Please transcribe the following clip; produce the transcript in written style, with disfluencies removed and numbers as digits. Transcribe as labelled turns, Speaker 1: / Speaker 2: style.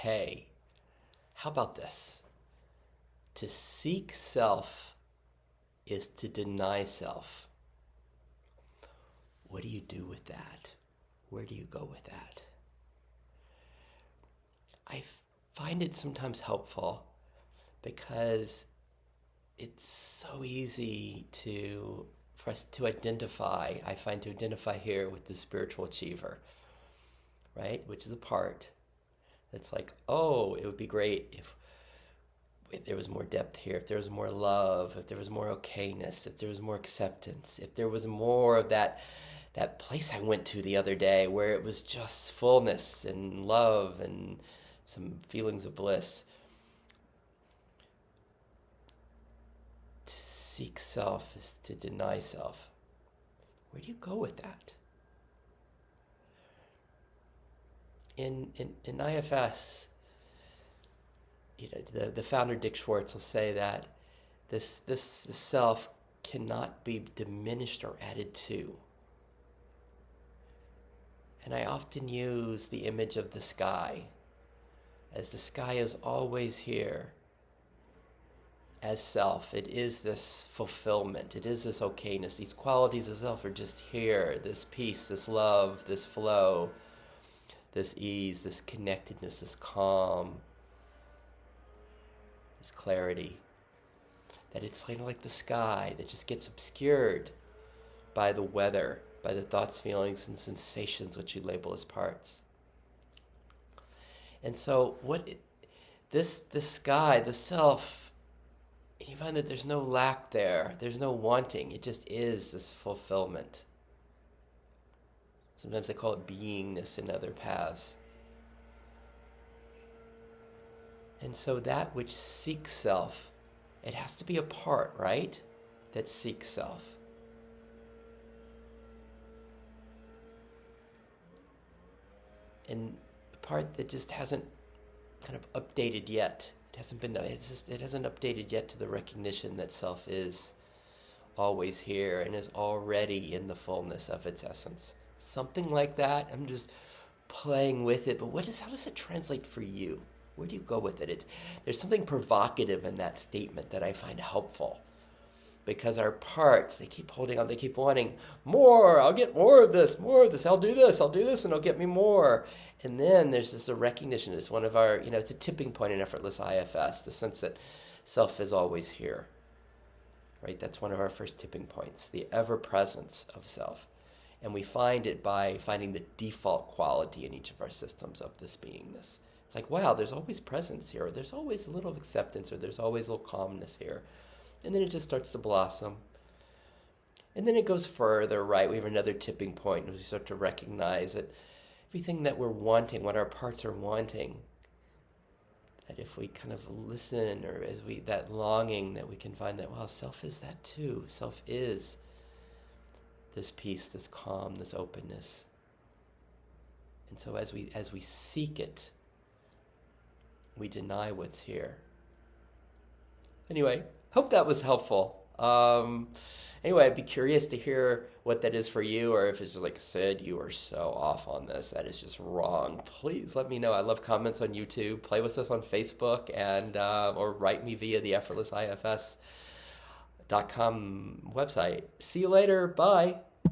Speaker 1: hey, how about this? To seek self is to deny self. What do you do with that? Where do you go with that? I find it sometimes helpful because it's so easy for us to identify. I find to identify here with the spiritual achiever, right? Which is a part. It's like, oh, it would be great if there was more depth here, if there was more love, if there was more okayness, if there was more acceptance, if there was more of that place I went to the other day where it was just fullness and love and some feelings of bliss. To seek self is to deny self. Where do you go with that? In IFS, the founder Dick Schwartz will say that this self cannot be diminished or added to. And I often use the image of the sky, as the sky is always here as self. It is this fulfillment. It is this okayness. These qualities of self are just here. This peace, this love, this flow, this ease, this connectedness, this calm, this clarity. That it's kind of like the sky that just gets obscured by the weather, by the thoughts, feelings, and sensations which you label as parts. And so this sky, the self, you find that there's no lack there. There's no wanting. It just is this fulfillment. Sometimes they call it beingness in other paths. And so that which seeks self, it has to be a part, right? That seeks self. And the part that just hasn't kind of updated yet. It hasn't updated yet to the recognition that self is always here and is already in the fullness of its essence. Something like that. I'm just playing with it, but how does it translate for you? Where do you go with it? There's something provocative in that statement that I find helpful. Because our parts, they keep holding on, they keep wanting more. I'll get more of this, I'll do this, and it'll get me more. And then there's this recognition. It's one of our, it's a tipping point in effortless IFS, the sense that self is always here, right? That's one of our first tipping points, the ever-presence of self. And we find it by finding the default quality in each of our systems of this beingness. It's like, wow, there's always presence here, or there's always a little acceptance, or there's always a little calmness here. And then it just starts to blossom. And then it goes further, right? We have another tipping point, and we start to recognize that everything that we're wanting, what our parts are wanting, that if we kind of listen, or that longing, that we can find that, wow, self is that too. Self is this peace, this calm, this openness. And so as we seek it, we deny what's here. Anyway, hope that was helpful. Anyway, I'd be curious to hear what that is for you, or if it's just like, Sid, you are so off on this. That is just wrong. Please let me know. I love comments on YouTube. Play with us on Facebook, and or write me via the effortlessifs.com website. See you later. Bye.